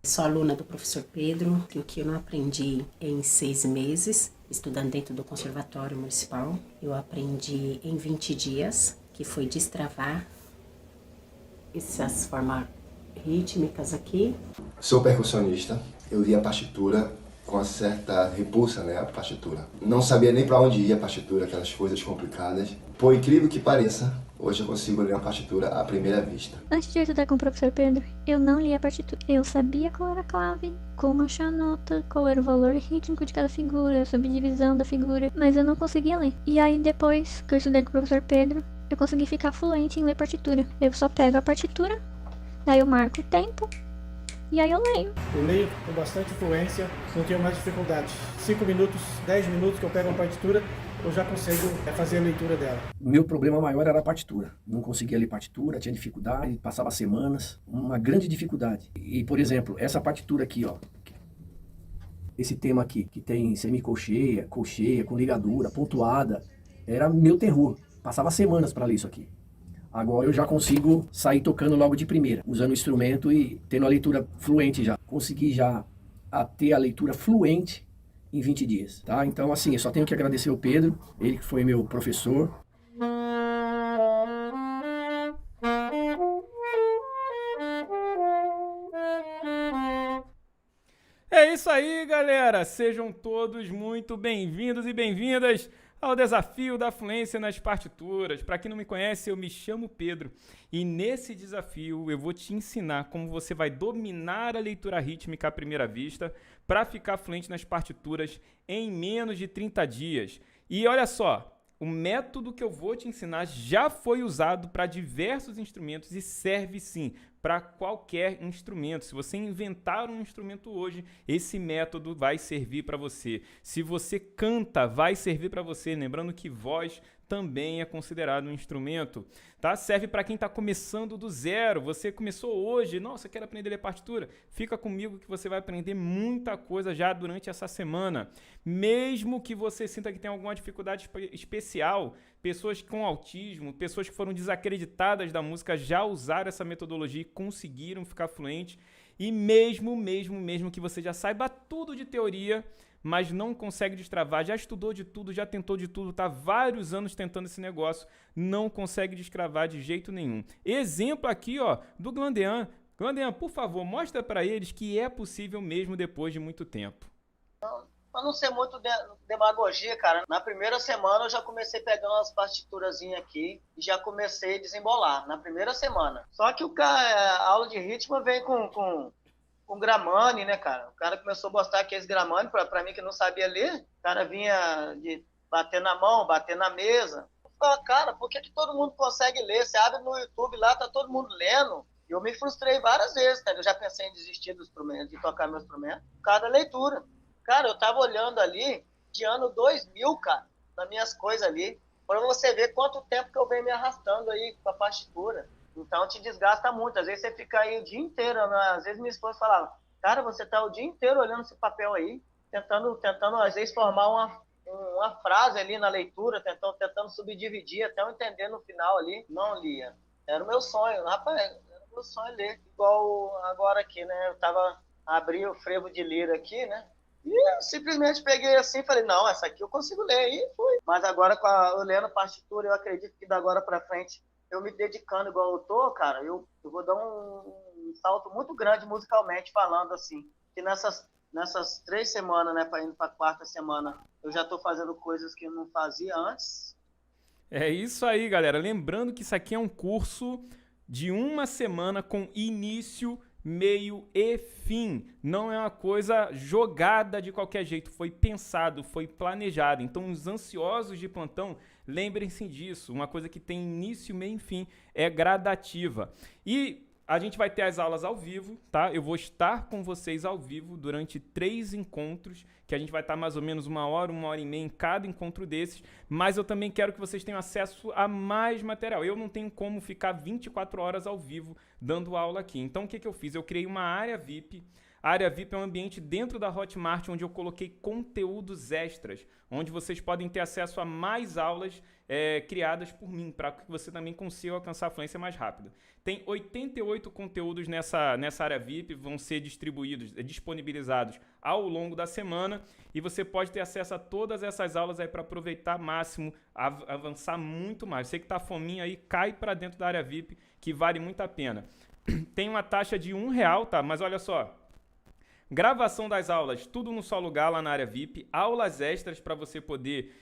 Sou aluna do professor Pedro, e o que eu não aprendi em 6 meses, estudando dentro do Conservatório Municipal, eu aprendi em 20 dias, que foi destravar essas formas rítmicas aqui. Sou percussionista, eu li a partitura com uma certa repulsa, né, a partitura. Não sabia nem para onde ia a partitura, aquelas coisas complicadas. Por incrível que pareça, hoje eu consigo ler uma partitura à primeira vista. Antes de estudar com o professor Pedro, eu não lia a partitura. Eu sabia qual era a clave, como achar a nota, qual era o valor rítmico de cada figura, a subdivisão da figura, mas eu não conseguia ler. E aí depois que eu estudei com o professor Pedro, eu consegui ficar fluente em ler partitura. Eu só pego a partitura, daí eu marco o tempo, e aí eu leio. Eu leio com bastante fluência, não tenho mais dificuldades. 5 minutos, 10 minutos que eu pego uma partitura, eu já consigo fazer a leitura dela. O meu problema maior era a partitura. Não conseguia ler partitura, tinha dificuldade, passava semanas, uma grande dificuldade. E, por exemplo, essa partitura aqui, ó, esse tema aqui, que tem semicolcheia, colcheia, com ligadura, pontuada, era meu terror. Passava semanas para ler isso aqui. Agora eu já consigo sair tocando logo de primeira, usando o instrumento e tendo a leitura fluente já. Consegui já ter a leitura fluente em 20 dias, tá? Então, assim, eu só tenho que agradecer ao Pedro, ele que foi meu professor. É isso aí, galera! Sejam todos muito bem-vindos e bem-vindas ao desafio da fluência nas partituras. Para quem não me conhece, eu me chamo Pedro e nesse desafio eu vou te ensinar como você vai dominar a leitura rítmica à primeira vista para ficar fluente nas partituras em menos de 30 dias. E olha só, o método que eu vou te ensinar já foi usado para diversos instrumentos e serve sim para qualquer instrumento. Se você inventar um instrumento hoje, esse método vai servir para você. Se você canta, vai servir para você. Lembrando que voz também é considerado um instrumento, tá? Serve para quem está começando do zero. Você começou hoje, nossa, quero aprender a ler partitura? Fica comigo que você vai aprender muita coisa já durante essa semana. Mesmo que você sinta que tem alguma dificuldade especial, pessoas com autismo, pessoas que foram desacreditadas da música já usaram essa metodologia e conseguiram ficar fluentes. E mesmo que você já saiba tudo de teoria, mas não consegue destravar, já estudou de tudo, já tentou de tudo, tá vários anos tentando esse negócio, não consegue destravar de jeito nenhum. Exemplo aqui, ó, do Glandean. Glandean, por favor, mostra para eles que é possível mesmo depois de muito tempo. Para não ser muito demagogia, cara, na primeira semana eu já comecei pegando umas partiturazinhas aqui e já comecei a desembolar, na primeira semana. Só que a aula de ritmo vem com Gramani, né, cara? O cara começou a mostrar aqueles Gramani, pra mim que não sabia ler, o cara vinha de bater na mão, bater na mesa. Eu falava, cara, por que todo mundo consegue ler? Você abre no YouTube lá, tá todo mundo lendo. E eu me frustrei várias vezes, cara. Eu já pensei em desistir do instrumento, de tocar meu instrumento, por causa da leitura. Cara, eu tava olhando ali, de ano 2000, cara, nas minhas coisas ali, pra você ver quanto tempo que eu venho me arrastando aí com a partitura. Então te desgasta muito. Às vezes você fica aí o dia inteiro, né? Às vezes minha esposa falava, cara, você tá o dia inteiro olhando esse papel aí, tentando às vezes formar uma frase ali na leitura, tentando subdividir até eu entender no final ali. Não lia. Era o meu sonho, rapaz, era o meu sonho ler. Igual agora aqui, né? Abri o frevo de lira aqui, né? E eu simplesmente peguei assim e falei, não, essa aqui eu consigo ler, e fui. Mas agora, eu lendo partitura, eu acredito que da agora pra frente, eu me dedicando igual eu tô, cara, eu vou dar um salto muito grande musicalmente falando, assim, que nessas 3 semanas, né, indo pra 4ª semana, eu já tô fazendo coisas que eu não fazia antes. É isso aí, galera. Lembrando que isso aqui é um curso de 1 semana com início, meio e fim. Não é uma coisa jogada de qualquer jeito, foi pensado, foi planejado. Então os ansiosos de plantão, lembrem-se disso, uma coisa que tem início, meio e fim, é gradativa. E a gente vai ter as aulas ao vivo, tá? Eu vou estar com vocês ao vivo durante 3 encontros, que a gente vai estar mais ou menos 1 hora, 1h30 em cada encontro desses, mas eu também quero que vocês tenham acesso a mais material. Eu não tenho como ficar 24 horas ao vivo dando aula aqui. Então o que eu fiz? Eu criei uma área VIP A área VIP é um ambiente dentro da Hotmart onde eu coloquei conteúdos extras, onde vocês podem ter acesso a mais aulas criadas por mim, para que você também consiga alcançar a fluência mais rápido. Tem 88 conteúdos nessa área VIP, vão ser disponibilizados ao longo da semana, e você pode ter acesso a todas essas aulas aí para aproveitar máximo, avançar muito mais. Você que está fominha aí, cai para dentro da área VIP, que vale muito a pena. Tem uma taxa de R$1, tá? Mas olha só, gravação das aulas, tudo num só lugar lá na área VIP, aulas extras para você poder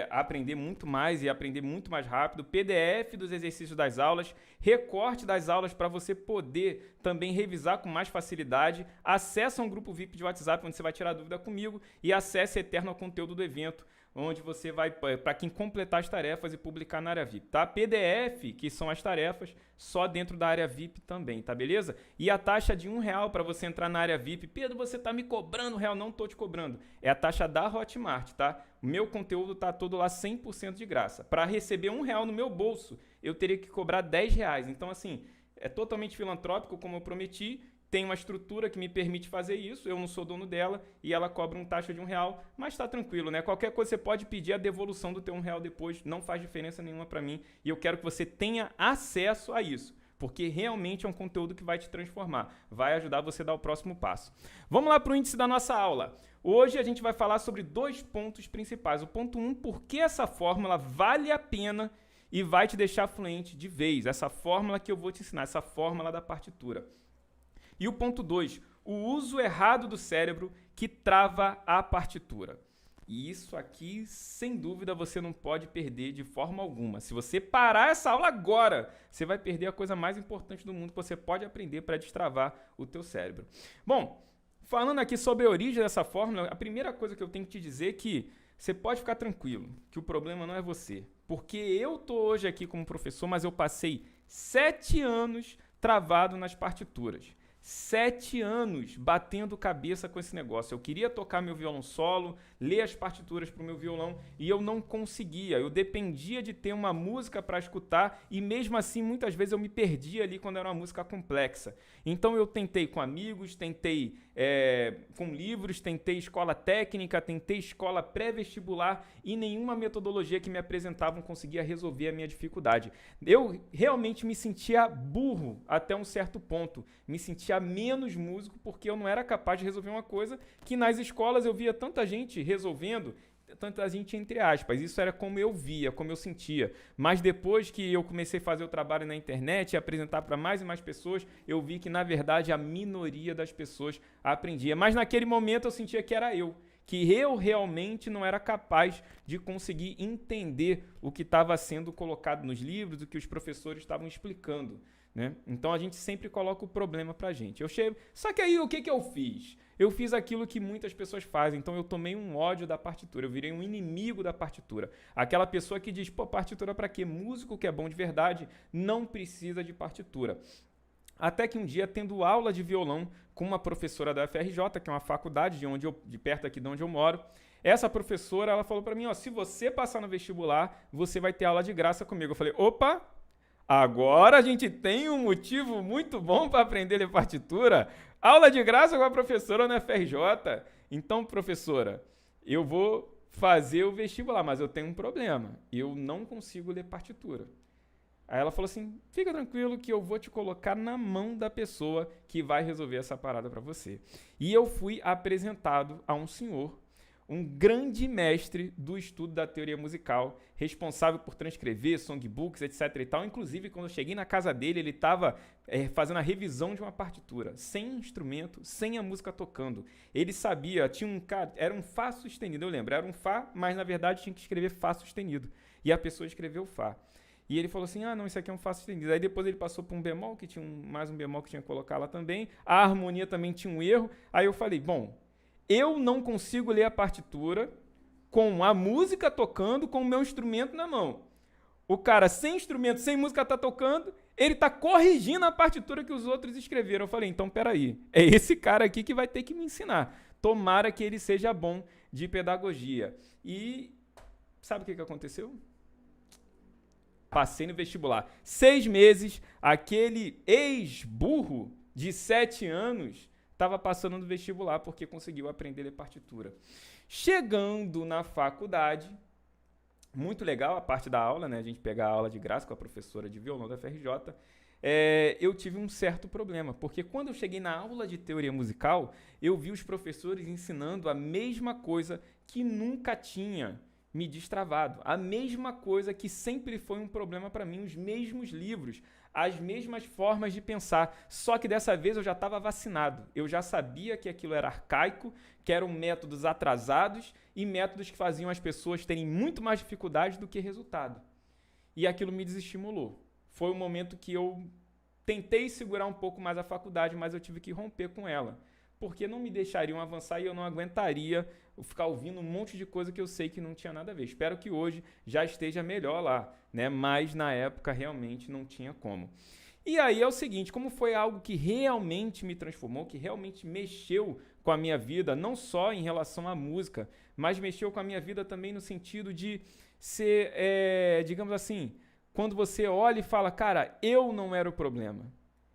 aprender muito mais e aprender muito mais rápido, PDF dos exercícios das aulas, recorte das aulas para você poder também revisar com mais facilidade, acesso a um grupo VIP de WhatsApp onde você vai tirar dúvida comigo e acesso eterno ao conteúdo do evento, onde você vai, para quem completar as tarefas e publicar na área VIP, tá? PDF, que são as tarefas, só dentro da área VIP também, tá beleza? E a taxa de R$1 para você entrar na área VIP. Pedro, você tá me cobrando R$1? Não tô te cobrando. É a taxa da Hotmart, tá? O meu conteúdo tá todo lá 100% de graça. Para receber R$1 no meu bolso, eu teria que cobrar R$10. Então, assim, é totalmente filantrópico, como eu prometi. Tem uma estrutura que me permite fazer isso, eu não sou dono dela e ela cobra uma taxa de R$1, mas tá tranquilo, né? Qualquer coisa você pode pedir a devolução do teu R$1 depois, não faz diferença nenhuma para mim e eu quero que você tenha acesso a isso, porque realmente é um conteúdo que vai te transformar, vai ajudar você a dar o próximo passo. Vamos lá para o índice da nossa aula. Hoje a gente vai falar sobre 2 pontos principais. O ponto 1, por que essa fórmula vale a pena e vai te deixar fluente de vez, essa fórmula que eu vou te ensinar, essa fórmula da partitura. E o ponto 2, o uso errado do cérebro que trava a partitura. E isso aqui, sem dúvida, você não pode perder de forma alguma. Se você parar essa aula agora, você vai perder a coisa mais importante do mundo que você pode aprender para destravar o teu cérebro. Bom, falando aqui sobre a origem dessa fórmula, a primeira coisa que eu tenho que te dizer é que você pode ficar tranquilo, que o problema não é você. Porque eu estou hoje aqui como professor, mas eu passei 7 anos travado nas partituras. 7 anos batendo cabeça com esse negócio. Eu queria tocar meu violão solo, ler as partituras para o meu violão e eu não conseguia. Eu dependia de ter uma música para escutar e mesmo assim muitas vezes eu me perdia ali quando era uma música complexa. Então eu tentei com amigos, tentei com livros, tentei escola técnica, tentei escola pré-vestibular e nenhuma metodologia que me apresentavam conseguia resolver a minha dificuldade. Eu realmente me sentia burro até um certo ponto. Me sentia menos músico porque eu não era capaz de resolver uma coisa que nas escolas eu via tanta gente resolvendo, tanta gente entre aspas. Isso era como eu via, como eu sentia. Mas depois que eu comecei a fazer o trabalho na internet e apresentar para mais e mais pessoas, eu vi que na verdade a minoria das pessoas aprendia. Mas naquele momento eu sentia que era eu, que eu realmente não era capaz de conseguir entender o que estava sendo colocado nos livros, o que os professores estavam explicando, né? Então a gente sempre coloca o problema pra gente. Só que aí o que eu fiz? Eu fiz aquilo que muitas pessoas fazem, então eu tomei um ódio da partitura, eu virei um inimigo da partitura. Aquela pessoa que diz, pô, partitura pra quê? Músico que é bom de verdade não precisa de partitura. Até que um dia, tendo aula de violão com uma professora da UFRJ, que é uma faculdade de perto aqui de onde eu moro, essa professora, ela falou pra mim, ó, se você passar no vestibular, você vai ter aula de graça comigo. Eu falei, opa, agora a gente tem um motivo muito bom para aprender a ler partitura. Aula de graça com a professora na UFRJ. Então, professora, eu vou fazer o vestibular, mas eu tenho um problema. Eu não consigo ler partitura. Aí ela falou assim, fica tranquilo que eu vou te colocar na mão da pessoa que vai resolver essa parada para você. E eu fui apresentado a um senhor, um grande mestre do estudo da teoria musical, responsável por transcrever songbooks, etc e tal. Inclusive, quando eu cheguei na casa dele, ele estava fazendo a revisão de uma partitura, sem instrumento, sem a música tocando. Ele sabia, era um Fá sustenido, eu lembro, era um Fá, mas na verdade tinha que escrever Fá sustenido. E a pessoa escreveu Fá. E ele falou assim, não, isso aqui é um Fá sustenido. Aí depois ele passou para um bemol, que tinha mais um bemol que tinha que colocar lá também. A harmonia também tinha um erro. Aí eu falei, bom, eu não consigo ler a partitura com a música tocando, com o meu instrumento na mão. O cara sem instrumento, sem música tá tocando, ele tá corrigindo a partitura que os outros escreveram. Eu falei, então peraí, é esse cara aqui que vai ter que me ensinar. Tomara que ele seja bom de pedagogia. E sabe o que aconteceu? Passei no vestibular. 6 meses, aquele ex-burro de 7 anos estava passando no vestibular porque conseguiu aprender a ler partitura. Chegando na faculdade, muito legal a parte da aula, né? A gente pegar a aula de graça com a professora de violão da FRJ. Eu tive um certo problema, porque quando eu cheguei na aula de teoria musical, eu vi os professores ensinando a mesma coisa que nunca tinha me destravado, a mesma coisa que sempre foi um problema para mim, os mesmos livros, as mesmas formas de pensar, só que dessa vez eu já estava vacinado, eu já sabia que aquilo era arcaico, que eram métodos atrasados e métodos que faziam as pessoas terem muito mais dificuldade do que resultado. E aquilo me desestimulou. Foi um momento que eu tentei segurar um pouco mais a faculdade, mas eu tive que romper com ela, porque não me deixariam avançar e eu não aguentaria ficar ouvindo um monte de coisa que eu sei que não tinha nada a ver. Espero que hoje já esteja melhor lá, né? Mas na época realmente não tinha como. E aí é o seguinte, como foi algo que realmente me transformou, que realmente mexeu com a minha vida, não só em relação à música, mas mexeu com a minha vida também no sentido de ser, digamos assim, quando você olha e fala, cara, eu não era o problema.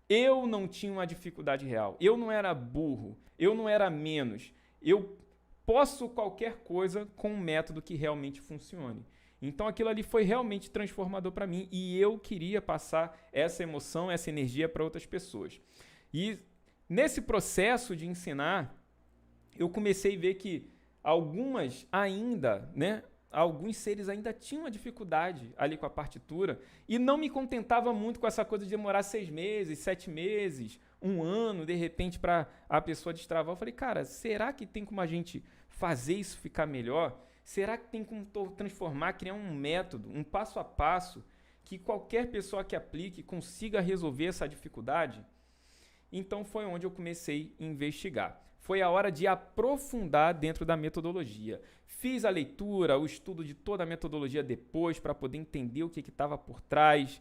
Eu não tinha uma dificuldade real. Eu não era burro. Eu não era menos. Eu posso qualquer coisa com um método que realmente funcione. Então aquilo ali foi realmente transformador para mim e eu queria passar essa emoção, essa energia para outras pessoas. E nesse processo de ensinar, eu comecei a ver que alguns seres ainda tinham uma dificuldade ali com a partitura e não me contentava muito com essa coisa de demorar 6 meses, 7 meses, 1 ano, de repente, para a pessoa destravar. Eu falei, cara, será que tem como a gente fazer isso ficar melhor? Será que tem como transformar, criar um método, um passo a passo, que qualquer pessoa que aplique consiga resolver essa dificuldade? Então foi onde eu comecei a investigar. Foi a hora de aprofundar dentro da metodologia. Fiz a leitura, o estudo de toda a metodologia depois para poder entender o que estava por trás.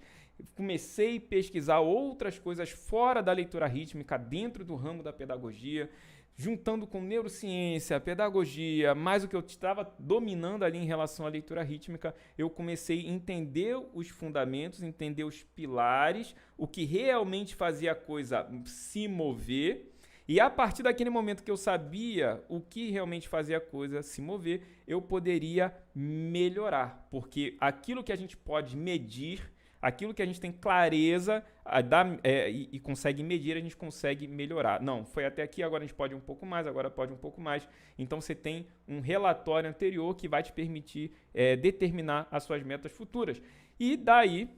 Comecei a pesquisar outras coisas fora da leitura rítmica, dentro do ramo da pedagogia, juntando com neurociência, pedagogia, mais o que eu estava dominando ali em relação à leitura rítmica, eu comecei a entender os fundamentos, entender os pilares, o que realmente fazia a coisa se mover. E a partir daquele momento que eu sabia o que realmente fazia a coisa se mover, eu poderia melhorar. Porque aquilo que a gente pode medir, aquilo que a gente tem clareza e consegue medir, a gente consegue melhorar. Não, foi até aqui, agora a gente pode um pouco mais, agora pode um pouco mais. Então você tem um relatório anterior que vai te permitir determinar as suas metas futuras. E daí,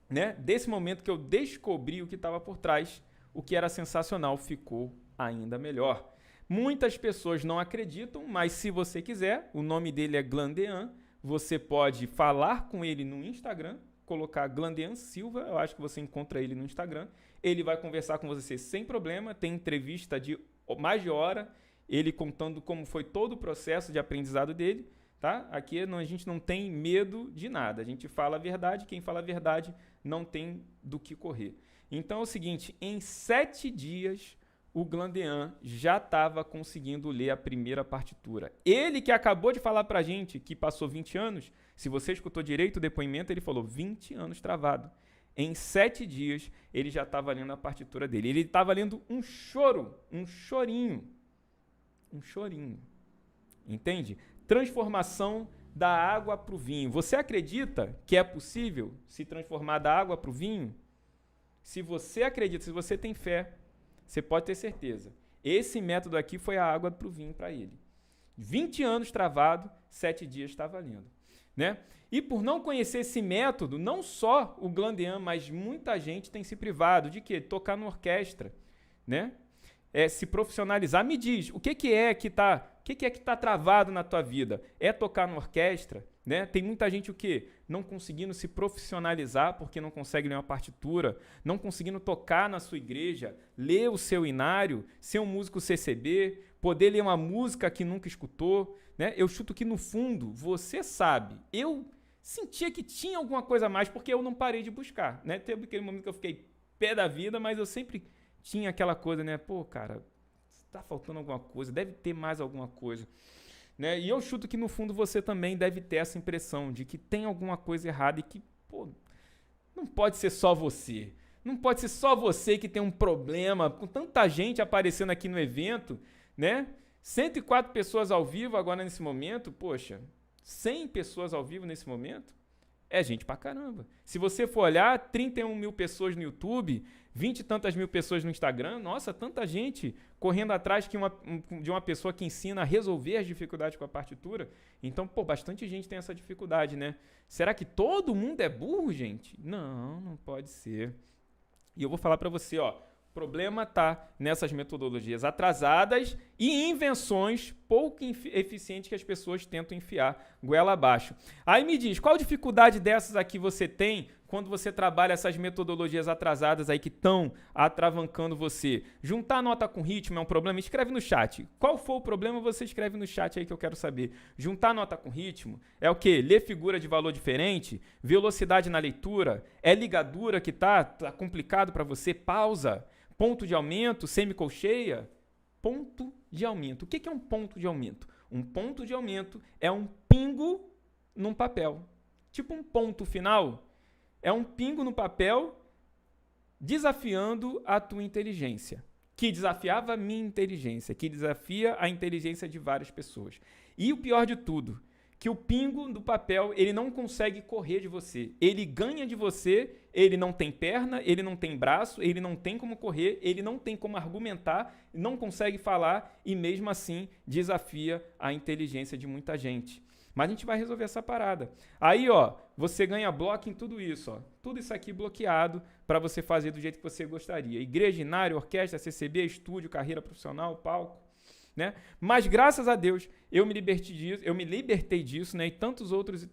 né, desse momento que eu descobri o que estava por trás, o que era sensacional ficou ainda melhor. Muitas pessoas não acreditam, mas se você quiser, o nome dele é Glandean, você pode falar com ele no Instagram, colocar Glandean Silva, eu acho que você encontra ele no Instagram, ele vai conversar com você sem problema, tem entrevista de mais de hora, ele contando como foi todo o processo de aprendizado dele, tá? Aqui a gente não tem medo de nada, a gente fala a verdade, quem fala a verdade não tem do que correr. Então é o seguinte, em 7 dias o Glandean já estava conseguindo ler a primeira partitura. Ele que acabou de falar pra gente que passou 20 anos, se você escutou direito o depoimento, ele falou 20 anos travado. Em 7 dias ele já estava lendo a partitura dele. Ele estava lendo um chorinho. Entende? Transformação da água para o vinho. Você acredita que é possível se transformar da água para o vinho? Se você acredita, se você tem fé, você pode ter certeza. Esse método aqui foi a água para o vinho para ele. 20 anos travado, 7 dias está valendo. Né? E por não conhecer esse método, não só o Glandean, mas muita gente tem se privado de quê? Tocar na orquestra, né? Se profissionalizar. Me diz, o que é que tá travado na tua vida? É tocar na orquestra? Né? Tem muita gente o quê? Não conseguindo se profissionalizar porque não consegue ler uma partitura, não conseguindo tocar na sua igreja, ler o seu inário, ser um músico CCB, poder ler uma música que nunca escutou. Né? Eu chuto que no fundo, você sabe, eu sentia que tinha alguma coisa a mais porque eu não parei de buscar. Né? Teve aquele momento que eu fiquei pé da vida, mas eu sempre tinha aquela coisa, né? Pô, cara, tá faltando alguma coisa, deve ter mais alguma coisa. Né? E eu chuto que no fundo você também deve ter essa impressão de que tem alguma coisa errada e que, pô, não pode ser só você. Não pode ser só você que tem um problema, com tanta gente aparecendo aqui no evento, né? 104 pessoas ao vivo agora nesse momento, poxa, 100 pessoas ao vivo nesse momento, é gente pra caramba. Se você for olhar, 31 mil pessoas no YouTube, 20 e tantas mil pessoas no Instagram, nossa, tanta gente correndo atrás de uma pessoa que ensina a resolver as dificuldades com a partitura. Então, pô, bastante gente tem essa dificuldade, né? Será que todo mundo é burro, gente? Não, não pode ser. E eu vou falar pra você, ó, o problema tá nessas metodologias atrasadas e invenções pouco eficientes que as pessoas tentam enfiar goela abaixo. Aí me diz, qual dificuldade dessas aqui você tem quando você trabalha essas metodologias atrasadas aí que estão atravancando você? Juntar nota com ritmo é um problema? Escreve no chat. Qual for o problema, você escreve no chat aí que eu quero saber. Juntar nota com ritmo é o quê? Ler figura de valor diferente? Velocidade na leitura? É ligadura que tá complicado para você? Pausa? Ponto de aumento? Semicolcheia? Ponto de aumento. O que é um ponto de aumento? Um ponto de aumento é um pingo num papel. Tipo um ponto final. É um pingo no papel desafiando a tua inteligência. Que desafiava a minha inteligência. Que desafia a inteligência de várias pessoas. E o pior de tudo, que o pingo do papel, ele não consegue correr de você. Ele ganha de você, ele não tem perna, ele não tem braço, ele não tem como correr, ele não tem como argumentar, não consegue falar e mesmo assim desafia a inteligência de muita gente. Mas a gente vai resolver essa parada. Aí, ó, você ganha bloco em tudo isso, ó. Tudo isso aqui bloqueado para você fazer do jeito que você gostaria. Igreja, inário, orquestra, CCB, estúdio, carreira profissional, palco. Né? Mas graças a Deus eu me libertei disso, né? E tantos outros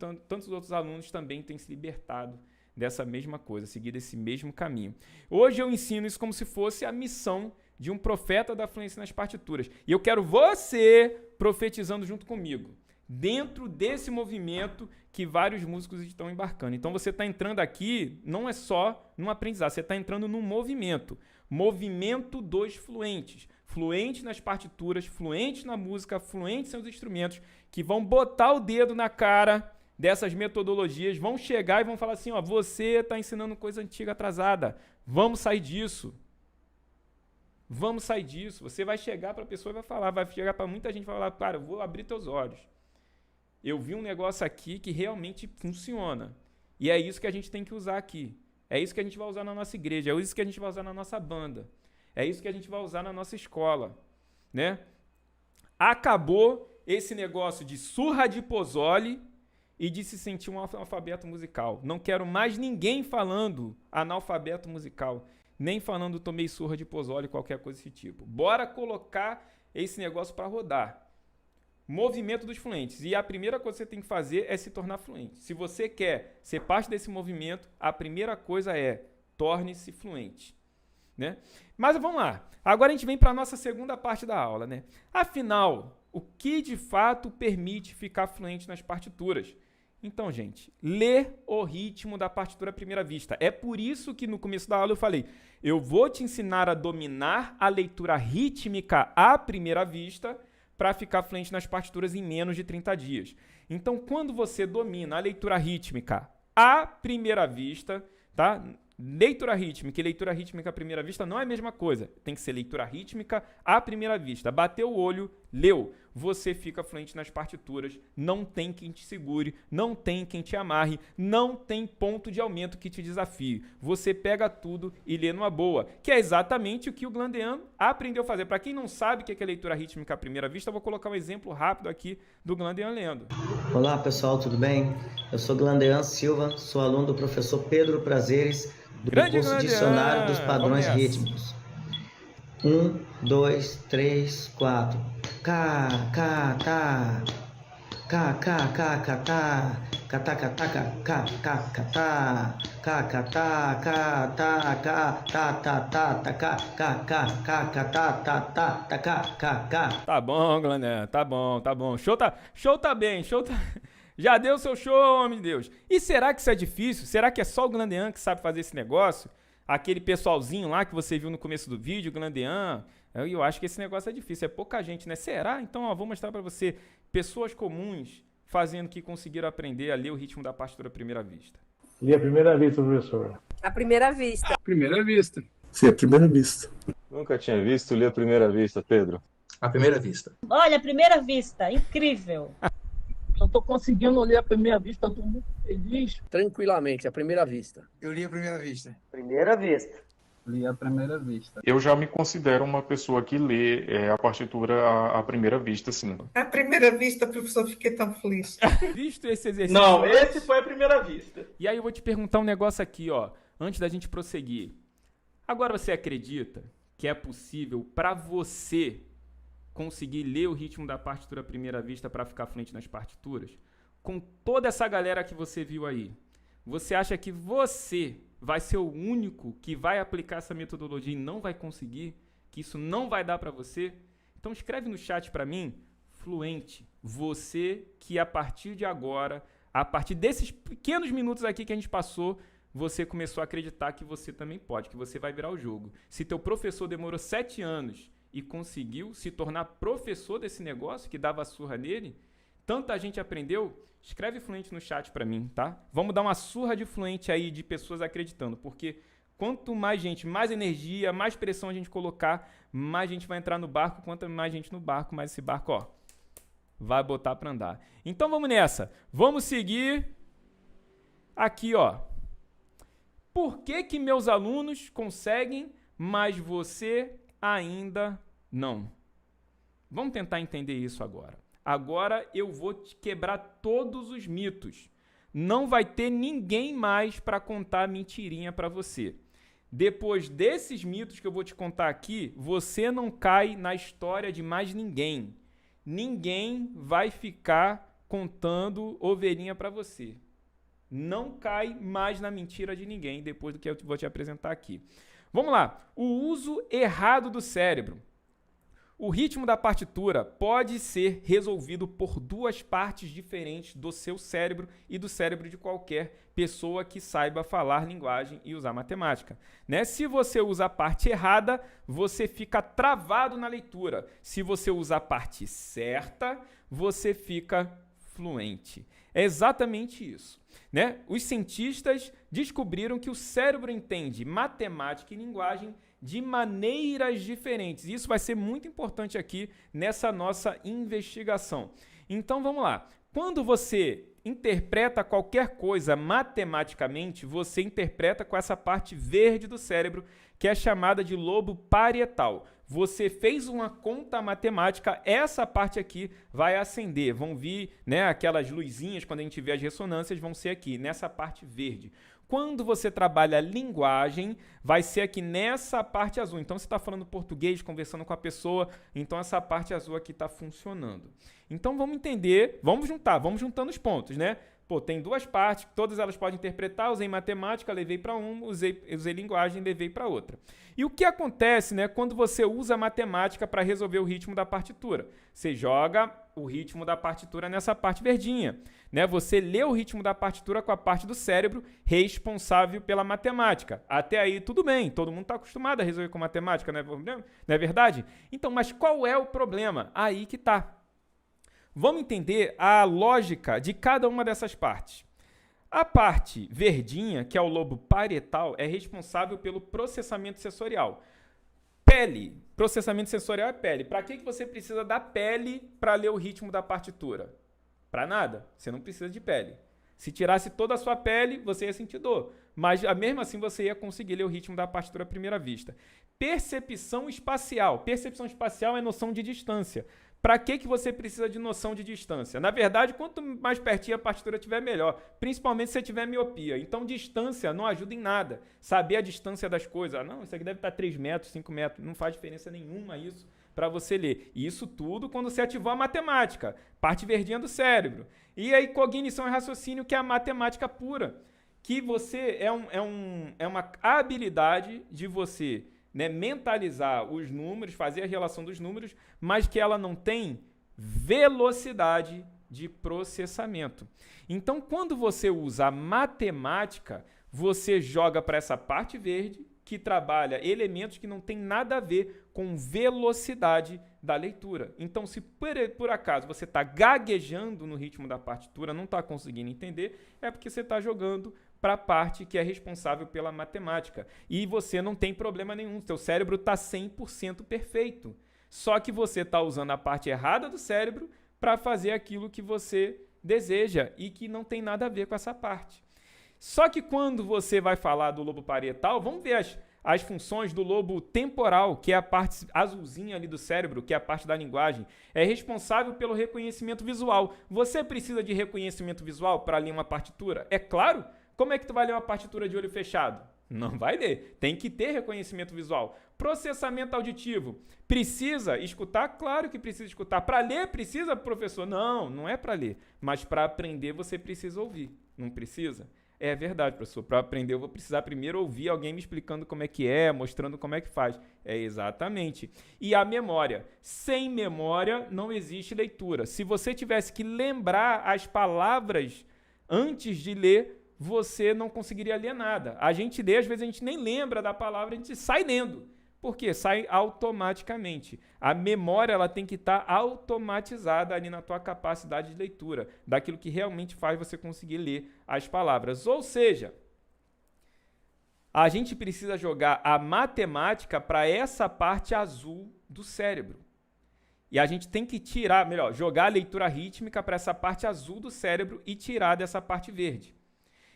alunos também têm se libertado dessa mesma coisa, seguido esse mesmo caminho. Hoje eu ensino isso como se fosse a missão de um profeta da fluência nas partituras. E eu quero você profetizando junto comigo, dentro desse movimento que vários músicos estão embarcando. Então você está entrando aqui, não é só num aprendizado, você está entrando num movimento dos fluentes. Fluentes nas partituras, fluentes na música, fluentes nos instrumentos, que vão botar o dedo na cara dessas metodologias, vão chegar e vão falar assim, ó, você está ensinando coisa antiga atrasada, vamos sair disso. Vamos sair disso. Você vai chegar para a pessoa e vai falar, vai chegar para muita gente e vai falar, cara, eu vou abrir teus olhos. Eu vi um negócio aqui que realmente funciona. E é isso que a gente tem que usar aqui. É isso que a gente vai usar na nossa igreja, é isso que a gente vai usar na nossa banda. É isso que a gente vai usar na nossa escola, né? Acabou esse negócio de surra de pozole e de se sentir um analfabeto musical. Não quero mais ninguém falando analfabeto musical, nem falando tomei surra de pozole, qualquer coisa desse tipo. Bora colocar esse negócio para rodar. Movimento dos fluentes. E a primeira coisa que você tem que fazer é se tornar fluente. Se você quer ser parte desse movimento, a primeira coisa é torne-se fluente. Né? Mas vamos lá, agora a gente vem para a nossa segunda parte da aula, né? Afinal, o que de fato permite ficar fluente nas partituras? Então, gente, ler o ritmo da partitura à primeira vista. É por isso que no começo da aula eu falei, eu vou te ensinar a dominar a leitura rítmica à primeira vista para ficar fluente nas partituras em menos de 30 dias. Então, quando você domina a leitura rítmica à primeira vista, tá? Leitura rítmica e leitura rítmica à primeira vista não é a mesma coisa. Tem que ser leitura rítmica à primeira vista. Bateu o olho, leu. Você fica fluente nas partituras. Não tem quem te segure, não tem quem te amarre, não tem ponto de aumento que te desafie. Você pega tudo e lê numa boa, que é exatamente o que o Glandean aprendeu a fazer. Para quem não sabe o que é leitura rítmica à primeira vista, eu vou colocar um exemplo rápido aqui do Glandean lendo. Olá pessoal, tudo bem? Eu sou Glandean Silva, sou aluno do professor Pedro Prazeres, do curso Dicionário dos Padrões Rítmicos. 1, 2, 3, 4. Cá, cá, cá. Cá, cá, cá, cá, tá. Cá, tá, cá, tá, cá, cá, cá, cá, tá. Cá, cá, tá, cá, tá, cá, tá, tá, tá, tá, cá, cá, cá, cá, cá, tá, tá, tá, tá, cá, cá, cá. Tá bom, Glandean, tá bom, tá bom. Show tá bem, show tá... Já deu seu show, homem de Deus. E será que isso é difícil? Será que é só o Glandean que sabe fazer esse negócio? Aquele pessoalzinho lá que você viu no começo do vídeo, Glandean. Eu acho que esse negócio é difícil, é pouca gente, né? Será? Então, ó, vou mostrar para você pessoas comuns fazendo que conseguiram aprender a ler o ritmo da partitura à primeira vista. Li à primeira vista, professor. À primeira vista. Primeira vista. Sim, à primeira vista. Nunca tinha visto, li à primeira vista, Pedro. À primeira vista. Olha, à primeira vista, incrível. Eu tô conseguindo ler à primeira vista, tô muito feliz. Tranquilamente, à primeira vista. Eu li à primeira vista. Primeira vista. Li à primeira vista. Eu já me considero uma pessoa que lê a partitura à primeira vista, sim. À primeira vista, professor, fiquei tão feliz. Visto esse exercício... Não, esse foi a primeira vista. E aí eu vou te perguntar um negócio aqui, ó, antes da gente prosseguir. Agora você acredita que é possível para você conseguir ler o ritmo da partitura à primeira vista para ficar fluente nas partituras? Com toda essa galera que você viu aí, você acha que você vai ser o único que vai aplicar essa metodologia e não vai conseguir? Que isso não vai dar para você? Então escreve no chat para mim, fluente, você que a partir de agora, a partir desses pequenos minutos aqui que a gente passou, você começou a acreditar que você também pode, que você vai virar o jogo. Se teu professor demorou 7 anos e conseguiu se tornar professor desse negócio, que dava surra nele, tanta gente aprendeu, escreve fluente no chat pra mim, tá? Vamos dar uma surra de fluente aí, de pessoas acreditando, porque quanto mais gente, mais energia, mais pressão a gente colocar, mais gente vai entrar no barco, quanto mais gente no barco, mais esse barco, ó, vai botar pra andar. Então vamos nessa, vamos seguir aqui, ó. Por que meus alunos conseguem, mas você ainda não? Vamos tentar entender isso agora. Agora eu vou te quebrar todos os mitos. Não vai ter ninguém mais para contar mentirinha para você. Depois desses mitos que eu vou te contar aqui, você não cai na história de mais ninguém. Ninguém vai ficar contando ovelhinha para você. Não cai mais na mentira de ninguém depois do que eu vou te apresentar aqui. Vamos lá. O uso errado do cérebro. O ritmo da partitura pode ser resolvido por duas partes diferentes do seu cérebro e do cérebro de qualquer pessoa que saiba falar linguagem e usar matemática, né? Se você usa a parte errada, você fica travado na leitura. Se você usa a parte certa, você fica fluente. É exatamente isso, né? Os cientistas descobriram que o cérebro entende matemática e linguagem de maneiras diferentes. Isso vai ser muito importante aqui nessa nossa investigação. Então vamos lá. Quando você interpreta qualquer coisa matematicamente, você interpreta com essa parte verde do cérebro, que é chamada de lobo parietal. Você fez uma conta matemática, essa parte aqui vai acender. Vão vir, né, aquelas luzinhas, quando a gente vê as ressonâncias, vão ser aqui, nessa parte verde. Quando você trabalha linguagem, vai ser aqui nessa parte azul. Então, você está falando português, conversando com a pessoa, então essa parte azul aqui está funcionando. Então, vamos entender, vamos juntando os pontos, né? Pô, tem duas partes, todas elas podem interpretar, usei matemática, levei para uma, usei linguagem, levei para outra. E o que acontece, né, quando você usa matemática para resolver o ritmo da partitura? Você joga o ritmo da partitura nessa parte verdinha, né? Você lê o ritmo da partitura com a parte do cérebro responsável pela matemática. Até aí tudo bem, todo mundo está acostumado a resolver com matemática, não é verdade? Então, mas qual é o problema? Aí que está. Vamos entender a lógica de cada uma dessas partes. A parte verdinha, que é o lobo parietal, é responsável pelo processamento sensorial. Pele. Processamento sensorial é pele. Para que você precisa da pele para ler o ritmo da partitura? Para nada. Você não precisa de pele. Se tirasse toda a sua pele, você ia sentir dor. Mas mesmo assim você ia conseguir ler o ritmo da partitura à primeira vista. Percepção espacial. Percepção espacial é noção de distância. Para que você precisa de noção de distância? Na verdade, quanto mais pertinho a partitura tiver, melhor. Principalmente se você tiver miopia. Então, distância não ajuda em nada. Saber a distância das coisas. Ah, não, isso aqui deve estar 3 metros, 5 metros. Não faz diferença nenhuma isso para você ler. Isso tudo quando você ativou a matemática. Parte verdinha do cérebro. E aí, cognição e raciocínio, que é a matemática pura. Que você é uma habilidade de você, né, mentalizar os números, fazer a relação dos números, mas que ela não tem velocidade de processamento. Então, quando você usa a matemática, você joga para essa parte verde, que trabalha elementos que não tem nada a ver com velocidade da leitura. Então, se por acaso você está gaguejando no ritmo da partitura, não está conseguindo entender, é porque você está jogando para a parte que é responsável pela matemática. E você não tem problema nenhum, seu cérebro está 100% perfeito. Só que você está usando a parte errada do cérebro para fazer aquilo que você deseja e que não tem nada a ver com essa parte. Só que quando você vai falar do lobo parietal, vamos ver as funções do lobo temporal, que é a parte azulzinha ali do cérebro, que é a parte da linguagem. É responsável pelo reconhecimento visual. Você precisa de reconhecimento visual para ler uma partitura? É claro. Como é que tu vai ler uma partitura de olho fechado? Não vai ler. Tem que ter reconhecimento visual. Processamento auditivo. Precisa escutar? Claro que precisa escutar. Para ler, precisa, professor? Não, não é para ler. Mas para aprender, você precisa ouvir. Não precisa? É verdade, professor. Para aprender, eu vou precisar primeiro ouvir alguém me explicando como é que é, mostrando como é que faz. É exatamente. E a memória. Sem memória, não existe leitura. Se você tivesse que lembrar as palavras antes de ler, você não conseguiria ler nada. A gente lê, às vezes a gente nem lembra da palavra, a gente sai lendo. Por quê? Sai automaticamente. A memória ela tem que estar automatizada ali na tua capacidade de leitura, daquilo que realmente faz você conseguir ler as palavras. Ou seja, a gente precisa jogar a matemática para essa parte azul do cérebro. E a gente tem que tirar, melhor, jogar a leitura rítmica para essa parte azul do cérebro e tirar dessa parte verde.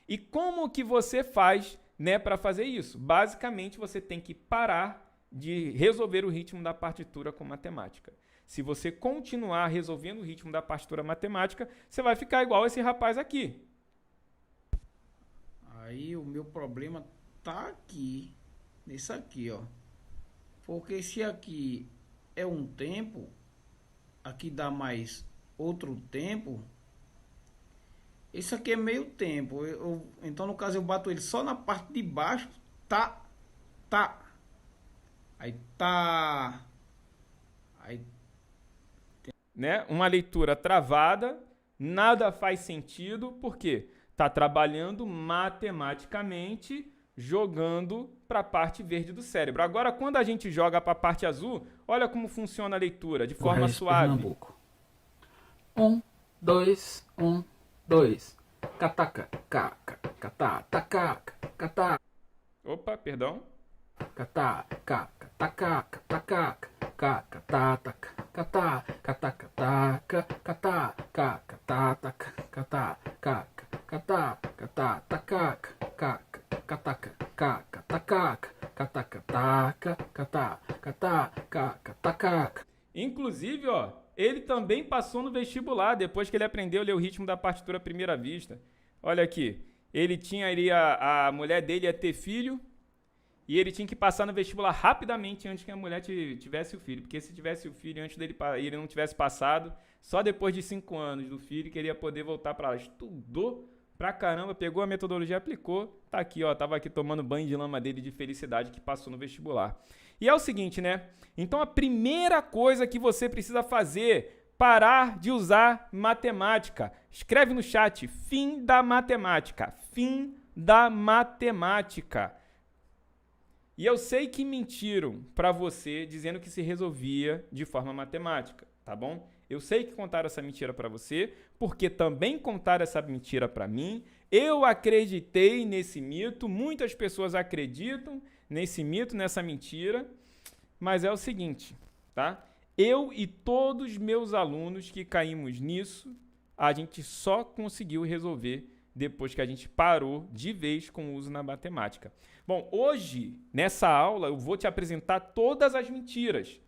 E como que você faz, né, para fazer isso? Basicamente, você tem que parar de resolver o ritmo da partitura com matemática. Se você continuar resolvendo o ritmo da partitura matemática, você vai ficar igual esse rapaz aqui. Aí o meu problema tá aqui, nesse aqui, ó. Porque se aqui é um tempo, aqui dá mais outro tempo, esse aqui é meio tempo. Então, no caso, eu bato ele só na parte de baixo. Tá. Aí tá. Aí. Né? Uma leitura travada, nada faz sentido, por quê? Tá trabalhando matematicamente, jogando para a parte verde do cérebro. Agora, quando a gente joga para a parte azul, olha como funciona a leitura, de forma suave. Pernambuco. 1, 2, 1, 2. Cataca, caca, catá, tacaca, catá. Opa, perdão. Catá, caca, tacaca, tacaca, caca, tataca, catá, cataca, taca, catá, caca, tataca, catá, caca, catá, catá, tacaca, caca, cataca, caca, tacaca, cataca, taca, catá, catá, caca, tacaca. Inclusive, ó, ele também passou no vestibular, depois que ele aprendeu a ler o ritmo da partitura à primeira vista. Olha aqui, a mulher dele ia ter filho, e ele tinha que passar no vestibular rapidamente antes que a mulher tivesse o filho. Porque se tivesse o filho antes dele e ele não tivesse passado, só depois de 5 anos do filho que ele ia poder voltar para lá. Estudou pra caramba, pegou a metodologia, aplicou, tá aqui, ó, tava aqui tomando banho de lama dele de felicidade que passou no vestibular. E é o seguinte, né? Então a primeira coisa que você precisa fazer, parar de usar matemática. Escreve no chat, fim da matemática. Fim da matemática. E eu sei que mentiram para você dizendo que se resolvia de forma matemática, tá bom? Eu sei que contaram essa mentira para você, porque também contaram essa mentira para mim. Eu acreditei nesse mito, muitas pessoas acreditam nesse mito, nessa mentira, mas é o seguinte, tá? Eu e todos os meus alunos que caímos nisso, a gente só conseguiu resolver depois que a gente parou de vez com o uso na matemática. Bom, hoje, nessa aula, eu vou te apresentar todas as mentiras.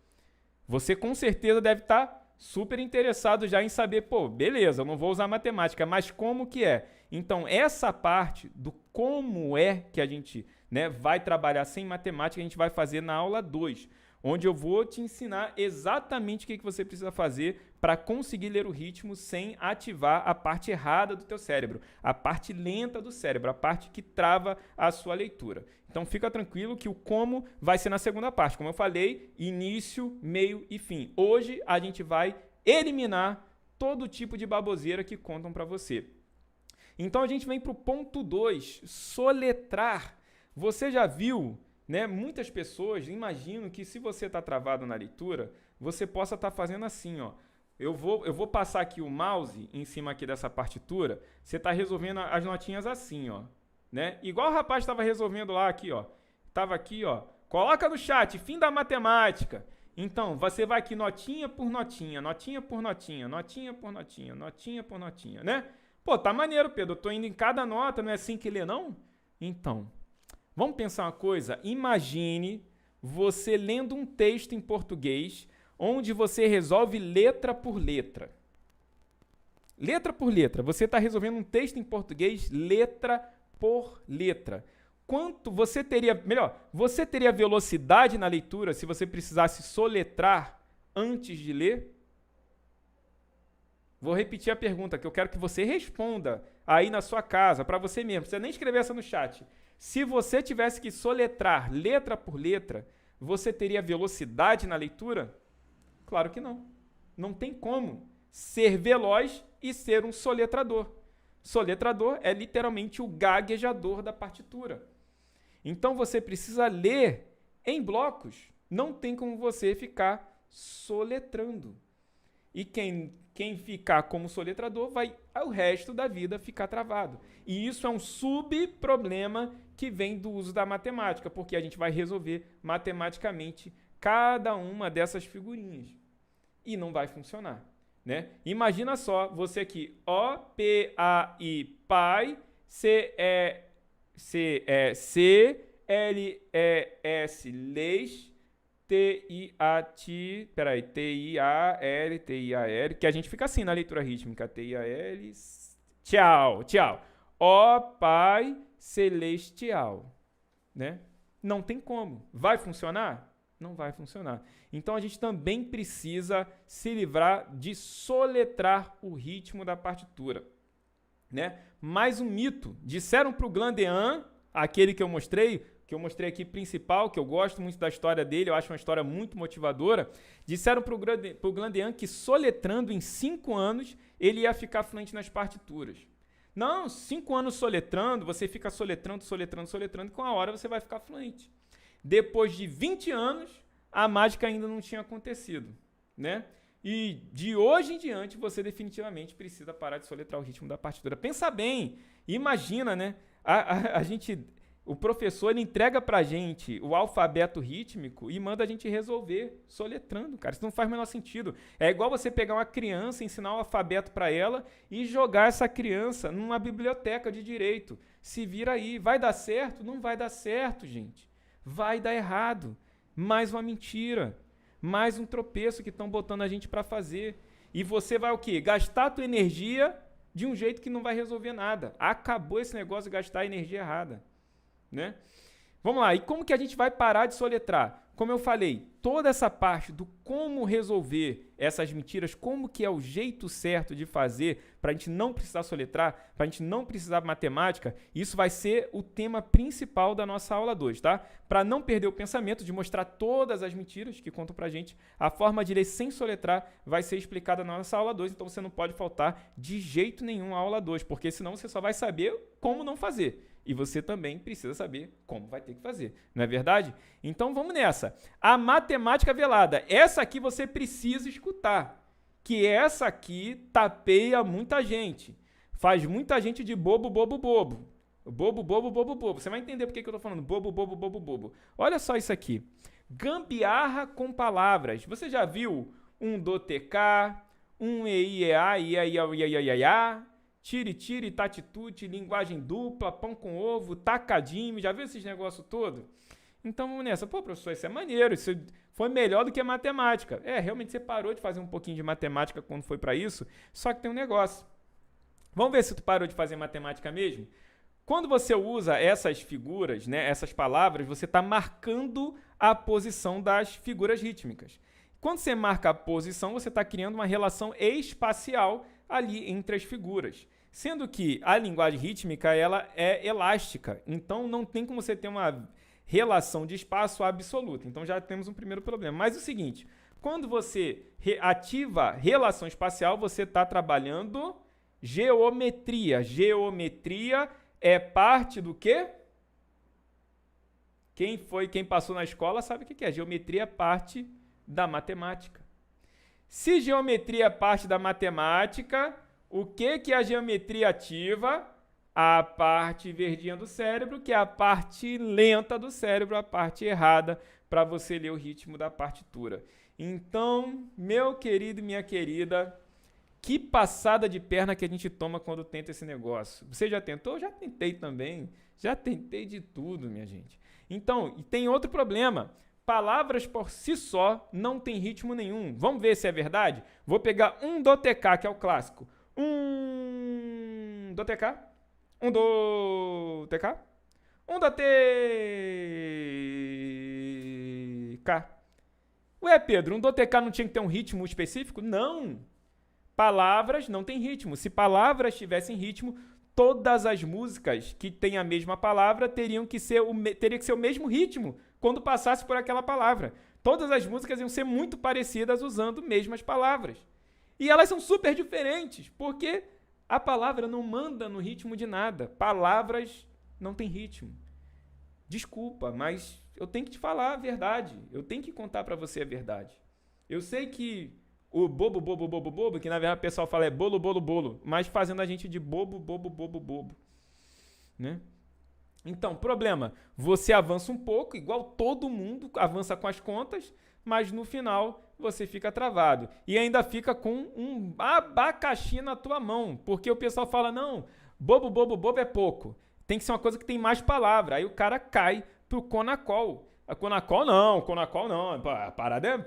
Você com certeza deve estar super interessado já em saber, pô, beleza, eu não vou usar matemática, mas como que é? Então, essa parte do como é que a gente, né, vai trabalhar sem matemática, a gente vai fazer na aula 2, onde eu vou te ensinar exatamente o que você precisa fazer para conseguir ler o ritmo sem ativar a parte errada do teu cérebro, a parte lenta do cérebro, a parte que trava a sua leitura. Então fica tranquilo que o como vai ser na segunda parte. Como eu falei, início, meio e fim. Hoje a gente vai eliminar todo tipo de baboseira que contam para você. Então a gente vem para o ponto 2, soletrar. Você já viu, né? Muitas pessoas imaginam que se você está travado na leitura, você possa estar fazendo assim, ó. Eu vou passar aqui o mouse em cima aqui dessa partitura, você está resolvendo as notinhas assim, ó. né? Igual o rapaz estava resolvendo lá aqui, ó. Tava aqui, ó. Coloca no chat, fim da matemática. Então, você vai aqui notinha por notinha, notinha por notinha, notinha por notinha, notinha por notinha, né? Pô, tá maneiro, Pedro. Eu tô indo em cada nota, não é assim que lê, não? Então, vamos pensar uma coisa. Imagine você lendo um texto em português onde você resolve letra por letra. Letra por letra. Você está resolvendo um texto em português letra por letra. Quanto você teria, melhor, você teria velocidade na leitura se você precisasse soletrar antes de ler? Vou repetir a pergunta que eu quero que você responda aí na sua casa, para você mesmo. Não precisa nem escrever essa no chat. Se você tivesse que soletrar letra por letra, você teria velocidade na leitura? Claro que não. Não tem como ser veloz e ser um soletrador. Soletrador é literalmente o gaguejador da partitura. Então você precisa ler em blocos. Não tem como você ficar soletrando. E quem ficar como soletrador vai o resto da vida ficar travado. E isso é um subproblema que vem do uso da matemática, porque a gente vai resolver matematicamente cada uma dessas figurinhas. E não vai funcionar, né? Imagina só, você aqui, O, P, A, I, pai, C, L, E, S, leis, T, I, A, T, peraí, T, I, A, L, T, I, A, L, que a gente fica assim na leitura rítmica, T, I, A, L, tchau, tchau. Ó Pai Celestial, né? Não tem como. Vai funcionar? Não vai funcionar. Então a gente também precisa se livrar de soletrar o ritmo da partitura, né? Mais um mito. Disseram para o Glandean, aquele que eu mostrei aqui principal, que eu gosto muito da história dele, eu acho uma história muito motivadora. Disseram para o Glandean que soletrando em 5 anos ele ia ficar fluente nas partituras. Não, 5 anos soletrando, você fica soletrando, e com a hora você vai ficar fluente. Depois de 20 anos, a mágica ainda não tinha acontecido, né? E de hoje em diante, você definitivamente precisa parar de soletrar o ritmo da partitura. Pensa bem, imagina, né? O professor ele entrega pra gente o alfabeto rítmico e manda a gente resolver soletrando, cara. Isso não faz o menor sentido. É igual você pegar uma criança, ensinar o alfabeto para ela e jogar essa criança numa biblioteca de direito. Se vira aí. Vai dar certo? Não vai dar certo, gente. Vai dar errado. Mais uma mentira. Mais um tropeço que estão botando a gente para fazer. E você vai o quê? Gastar a tua energia de um jeito que não vai resolver nada. Acabou esse negócio de gastar a energia errada, né? Vamos lá, e como que a gente vai parar de soletrar? Como eu falei, toda essa parte do como resolver essas mentiras, como que é o jeito certo de fazer para a gente não precisar soletrar, para a gente não precisar de matemática, isso vai ser o tema principal da nossa aula 2, tá? Para não perder o pensamento de mostrar todas as mentiras que contam pra gente, a forma de ler sem soletrar vai ser explicada na nossa aula 2, então você não pode faltar de jeito nenhum a aula 2, porque senão você só vai saber como não fazer. E você também precisa saber como vai ter que fazer, não é verdade? Então vamos nessa. A matemática velada, essa aqui você precisa escutar, que essa aqui tapeia muita gente, faz muita gente de bobo, bobo, bobo. Bobo, bobo, bobo, bobo. Você vai entender por que eu tô falando bobo, bobo, bobo, bobo. Olha só isso aqui. Gambiarra com palavras. Você já viu um do TK, um EIEA, IAIA, tire, tatitude, linguagem dupla, pão com ovo, tacadinho, já viu esses negócios todos? Então vamos nessa. Pô, professor, isso é maneiro, isso foi melhor do que a matemática. Realmente você parou de fazer um pouquinho de matemática quando foi para isso, só que tem um negócio. Vamos ver se tu parou de fazer matemática mesmo? Quando você usa essas figuras, né, essas palavras, você está marcando a posição das figuras rítmicas. Quando você marca a posição, você está criando uma relação espacial ali entre as figuras. Sendo que a linguagem rítmica ela é elástica, então não tem como você ter uma relação de espaço absoluta. Então já temos um primeiro problema. Mas é o seguinte, quando você ativa relação espacial, você está trabalhando geometria. Geometria é parte do quê? Quem passou na escola sabe o que é. Geometria é parte da matemática. Se geometria é parte da matemática, o que a geometria ativa? a parte verdinha do cérebro, que é a parte lenta do cérebro, a parte errada, para você ler o ritmo da partitura. Então, meu querido e minha querida, que passada de perna que a gente toma quando tenta esse negócio. Você já tentou? Já tentei também. Já tentei de tudo, minha gente. Então, e tem outro problema. Palavras por si só não tem ritmo nenhum. Vamos ver se é verdade? Vou pegar um do TK, que é o clássico. Um do TK. Um do TK. Um do TK. Ué, Pedro, um do TK não tinha que ter um ritmo específico? Não. Palavras não têm ritmo. Se palavras tivessem ritmo, todas as músicas que têm a mesma palavra teria que ser o mesmo ritmo quando passasse por aquela palavra. Todas as músicas iam ser muito parecidas usando mesmas palavras. E elas são super diferentes, porque a palavra não manda no ritmo de nada. Palavras não têm ritmo. Desculpa, mas eu tenho que te falar a verdade. Eu tenho que contar pra você a verdade. Eu sei que o bobo, bobo, bobo, bobo, que na verdade o pessoal fala é bolo, bolo, bolo, mas fazendo a gente de bobo, bobo, bobo, bobo. Né? Então, problema, você avança um pouco, igual todo mundo avança com as contas, mas no final você fica travado. E ainda fica com um abacaxi na tua mão, porque o pessoal fala, não, bobo, bobo, bobo é pouco. Tem que ser uma coisa que tem mais palavra. Aí o cara cai pro Conacol. A Conacol não. A parada é,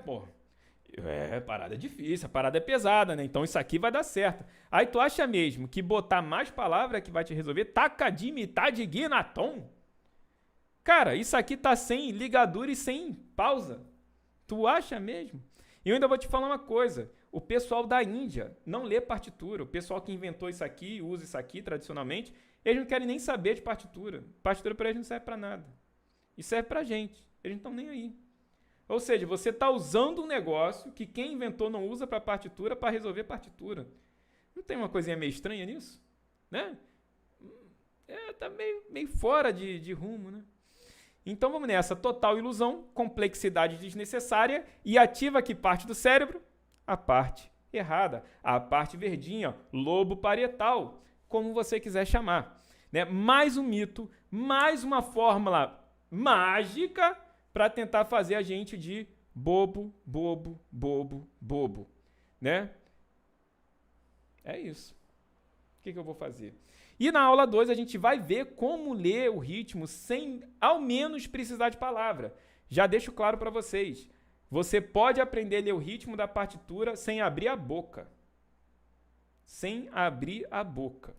parada é difícil, a parada é pesada, né? Então isso aqui vai dar certo. Aí tu acha mesmo que botar mais palavra que vai te resolver? Tacadimitadignaton? Cara, isso aqui tá sem ligadura e sem pausa. Tu acha mesmo? E eu ainda vou te falar uma coisa. O pessoal da Índia não lê partitura. O pessoal que inventou isso aqui, usa isso aqui tradicionalmente, eles não querem nem saber de partitura. Partitura para eles não serve para nada. E serve pra gente. Eles não estão nem aí. Ou seja, você está usando um negócio que quem inventou não usa para partitura para resolver partitura. Não tem uma coisinha meio estranha nisso? Né? Tá meio fora de rumo, né? Então vamos nessa. Total ilusão, complexidade desnecessária e ativa que parte do cérebro? A parte errada. A parte verdinha, lobo parietal, como você quiser chamar. Né? Mais um mito, mais uma fórmula mágica para tentar fazer a gente de bobo, bobo, bobo, bobo, né? É isso. O que eu vou fazer? E na aula 2 a gente vai ver como ler o ritmo sem ao menos precisar de palavra. Já deixo claro para vocês. Você pode aprender a ler o ritmo da partitura sem abrir a boca. Sem abrir a boca.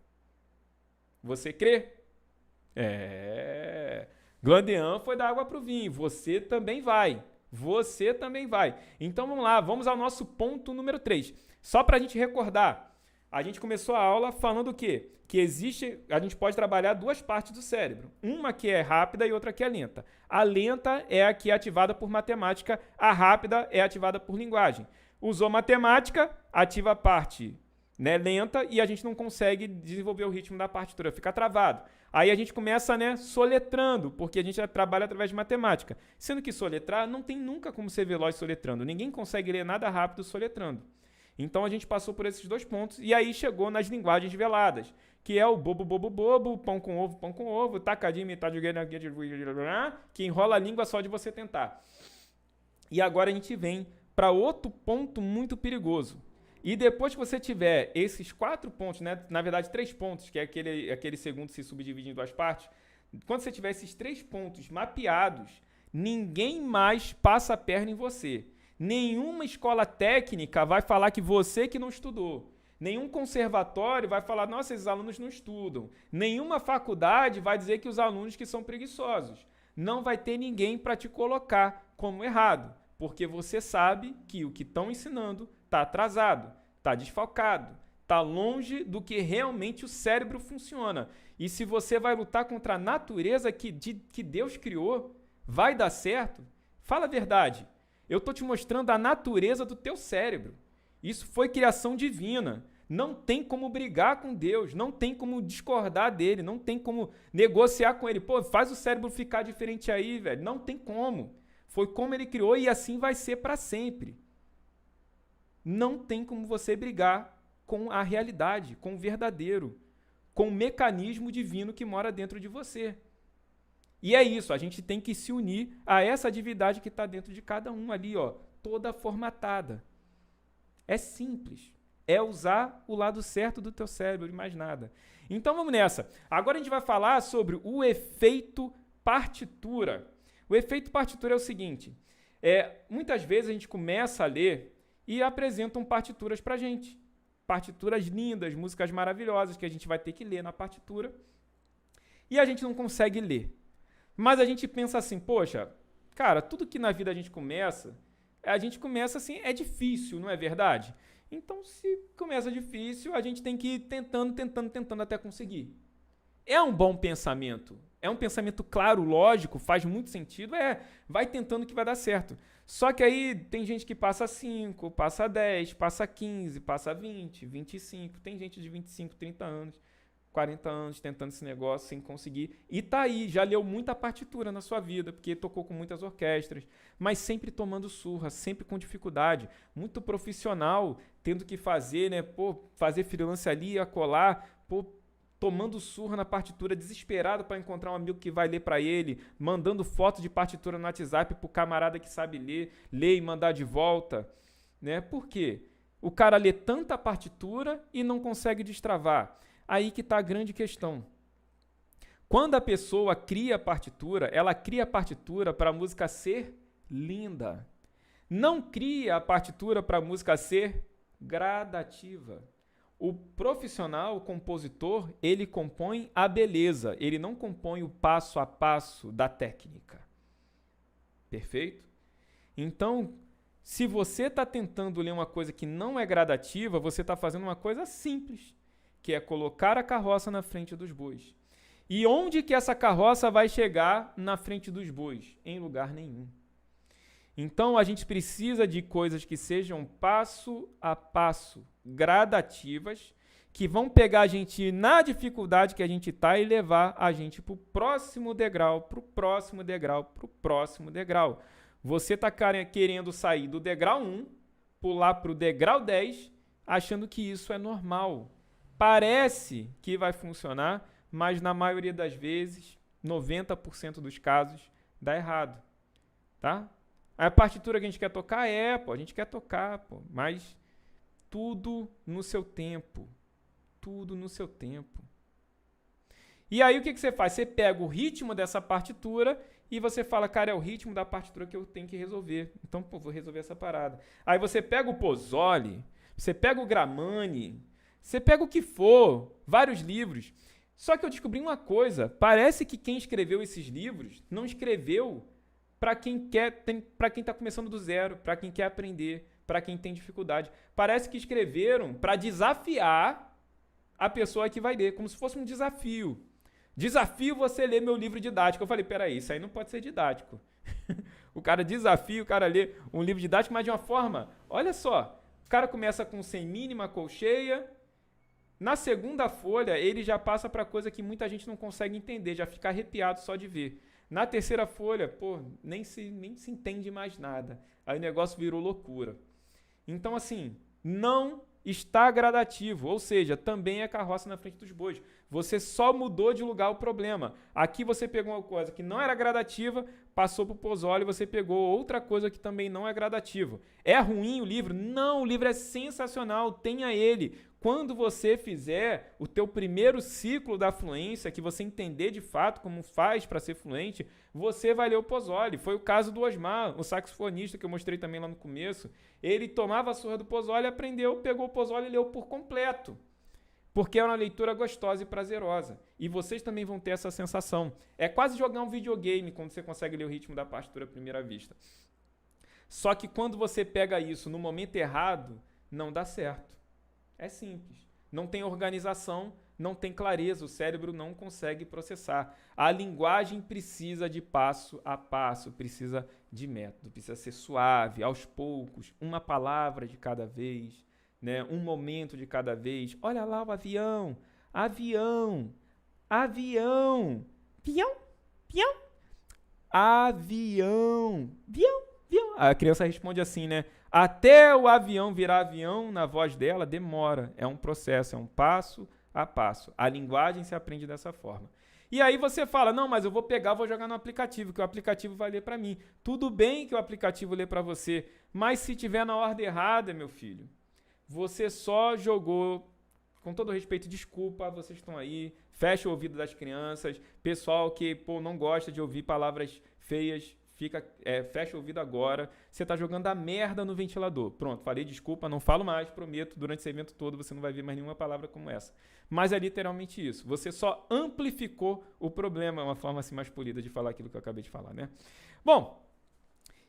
Você crê? Glandean foi da água para o vinho. Você também vai. Você também vai. Então vamos lá, vamos ao nosso ponto número 3. Só para a gente recordar, a gente começou a aula falando o quê? Que a gente pode trabalhar duas partes do cérebro. Uma que é rápida e outra que é lenta. A lenta é a que é ativada por matemática, a rápida é ativada por linguagem. Usou matemática, ativa a parte, né, lenta, e a gente não consegue desenvolver o ritmo da partitura, fica travado. Aí a gente começa, né, soletrando, porque a gente trabalha através de matemática. Sendo que soletrar não tem nunca como ser veloz soletrando. Ninguém consegue ler nada rápido soletrando. Então a gente passou por esses dois pontos e aí chegou nas linguagens veladas, que é o bobo, bobo, bobo, pão com ovo, tacadinho, metade, que enrola a língua só de você tentar. E agora a gente vem para outro ponto muito perigoso. E depois que você tiver esses 4 pontos, né, na verdade 3 pontos, que é aquele segundo se subdivide em duas partes, quando você tiver esses 3 pontos mapeados, ninguém mais passa a perna em você. Nenhuma escola técnica vai falar que você que não estudou. Nenhum conservatório vai falar, nossa, esses alunos não estudam. Nenhuma faculdade vai dizer que os alunos que são preguiçosos. Não vai ter ninguém para te colocar como errado, porque você sabe que o que estão ensinando está atrasado, está desfalcado, está longe do que realmente o cérebro funciona. E se você vai lutar contra a natureza que Deus criou, vai dar certo? Fala a verdade. Eu estou te mostrando a natureza do teu cérebro. Isso foi criação divina. Não tem como brigar com Deus, não tem como discordar dele, não tem como negociar com ele. Pô, faz o cérebro ficar diferente aí, velho. Não tem como. Foi como ele criou e assim vai ser para sempre. Não tem como você brigar com a realidade, com o verdadeiro, com o mecanismo divino que mora dentro de você. E é isso, a gente tem que se unir a essa divindade que está dentro de cada um ali, ó, toda formatada. É simples. É usar o lado certo do teu cérebro e mais nada. Então vamos nessa. Agora a gente vai falar sobre o efeito partitura. O efeito partitura é o seguinte, muitas vezes a gente começa a ler e apresentam partituras pra gente. Partituras lindas, músicas maravilhosas que a gente vai ter que ler na partitura e a gente não consegue ler. Mas a gente pensa assim, poxa, cara, tudo que na vida a gente começa assim, é difícil, não é verdade? Então, se começa difícil, a gente tem que ir tentando até conseguir. É um bom pensamento. É um pensamento claro, lógico, faz muito sentido. Vai tentando que vai dar certo. Só que aí tem gente que passa 5, passa 10, passa 15, passa 20, 25. Tem gente de 25, 30 anos, 40 anos tentando esse negócio sem conseguir. E tá aí, já leu muita partitura na sua vida, porque tocou com muitas orquestras, mas sempre tomando surra, sempre com dificuldade. Muito profissional, tendo que fazer, né? Fazer freelance ali, acolá, tomando surra na partitura, desesperado para encontrar um amigo que vai ler para ele, mandando foto de partitura no WhatsApp pro camarada que sabe ler e mandar de volta, né? Por quê? O cara lê tanta partitura e não consegue destravar. Aí que está a grande questão. Quando a pessoa cria a partitura, ela cria a partitura para a música ser linda. Não cria a partitura para a música ser gradativa. O profissional, o compositor, ele compõe a beleza, ele não compõe o passo a passo da técnica. Perfeito? Então, se você está tentando ler uma coisa que não é gradativa, você está fazendo uma coisa simples, que é colocar a carroça na frente dos bois. E onde que essa carroça vai chegar na frente dos bois? Em lugar nenhum. Então, a gente precisa de coisas que sejam passo a passo, gradativas, que vão pegar a gente na dificuldade que a gente está e levar a gente para o próximo degrau, para o próximo degrau, para o próximo degrau. Você está querendo sair do degrau 1, pular para o degrau 10, achando que isso é normal. Parece que vai funcionar, mas na maioria das vezes, 90% dos casos, dá errado, tá? A partitura que a gente quer tocar a gente quer tocar, mas tudo no seu tempo. Tudo no seu tempo. E aí o que você faz? Você pega o ritmo dessa partitura e você fala, cara, é o ritmo da partitura que eu tenho que resolver. Então, vou resolver essa parada. Aí você pega o Pozzoli, você pega o Gramani, você pega o que for, vários livros. Só que eu descobri uma coisa, parece que quem escreveu esses livros não escreveu para quem está começando do zero, para quem quer aprender, para quem tem dificuldade. Parece que escreveram para desafiar a pessoa que vai ler, como se fosse um desafio. Desafio você ler meu livro didático. Eu falei, peraí, isso aí não pode ser didático. O cara desafia o cara a ler um livro didático, mas de uma forma, olha só, o cara começa com sem mínima colcheia, na segunda folha ele já passa para coisa que muita gente não consegue entender, já fica arrepiado só de ver. Na terceira folha, nem se entende mais nada. Aí o negócio virou loucura. Então, assim, não está gradativo, ou seja, também é carroça na frente dos bois. Você só mudou de lugar o problema. Aqui você pegou uma coisa que não era gradativa, passou para o Pozzoli, você pegou outra coisa que também não é gradativa. É ruim o livro? Não, o livro é sensacional, tenha ele. Quando você fizer o teu primeiro ciclo da fluência, que você entender de fato como faz para ser fluente, você vai ler o Pozzoli. Foi o caso do Osmar, o saxofonista que eu mostrei também lá no começo. Ele tomava a surra do Pozzoli, aprendeu, pegou o Pozzoli e leu por completo. Porque é uma leitura gostosa e prazerosa. E vocês também vão ter essa sensação. É quase jogar um videogame quando você consegue ler o ritmo da partitura à primeira vista. Só que quando você pega isso no momento errado, não dá certo. É simples. Não tem organização, não tem clareza, o cérebro não consegue processar. A linguagem precisa de passo a passo, precisa de método, precisa ser suave, aos poucos, uma palavra de cada vez, né? Um momento de cada vez. Olha lá o avião, avião, avião, pião, pião, avião, avião, avião. A criança responde assim, né? Até o avião virar avião, na voz dela, demora. É um processo, é um passo a passo. A linguagem se aprende dessa forma. E aí você fala, não, mas eu vou pegar, vou jogar no aplicativo, que o aplicativo vai ler para mim. Tudo bem que o aplicativo lê para você, mas se tiver na ordem errada, meu filho, você só jogou, com todo respeito, desculpa, vocês estão aí, fecha o ouvido das crianças, pessoal que não gosta de ouvir palavras feias, fecha o ouvido agora, você tá jogando a merda no ventilador. Pronto, falei desculpa, não falo mais, prometo, durante esse evento todo você não vai ver mais nenhuma palavra como essa. Mas é literalmente isso, você só amplificou o problema, é uma forma assim mais polida de falar aquilo que eu acabei de falar, né? Bom,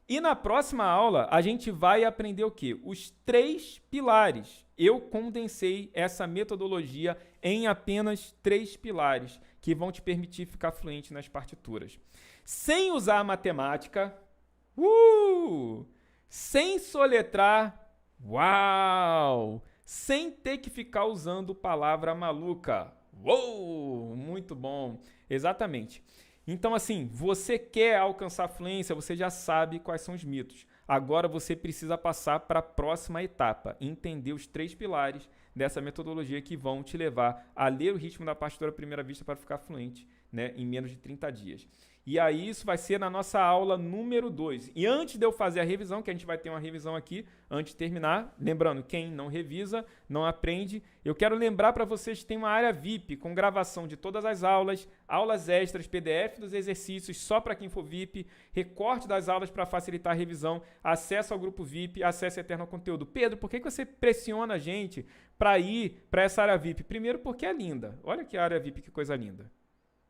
e na próxima aula a gente vai aprender o quê? Os 3 pilares. Eu condensei essa metodologia em apenas 3 pilares que vão te permitir ficar fluente nas partituras. Sem usar a matemática, sem soletrar, uau! Sem ter que ficar usando palavra maluca, uou! Muito bom, exatamente. Então, assim, você quer alcançar fluência, você já sabe quais são os mitos. Agora você precisa passar para a próxima etapa, entender os 3 pilares dessa metodologia que vão te levar a ler o ritmo da partitura à primeira vista para ficar fluente, né, em menos de 30 dias. E aí isso vai ser na nossa aula número 2. E antes de eu fazer a revisão, que a gente vai ter uma revisão aqui, antes de terminar, lembrando, quem não revisa, não aprende, eu quero lembrar para vocês que tem uma área VIP com gravação de todas as aulas, aulas extras, PDF dos exercícios só para quem for VIP, recorte das aulas para facilitar a revisão, acesso ao grupo VIP, acesso eterno ao conteúdo. Pedro, por que você pressiona a gente para ir para essa área VIP? Primeiro porque é linda. Olha que área VIP, que coisa linda.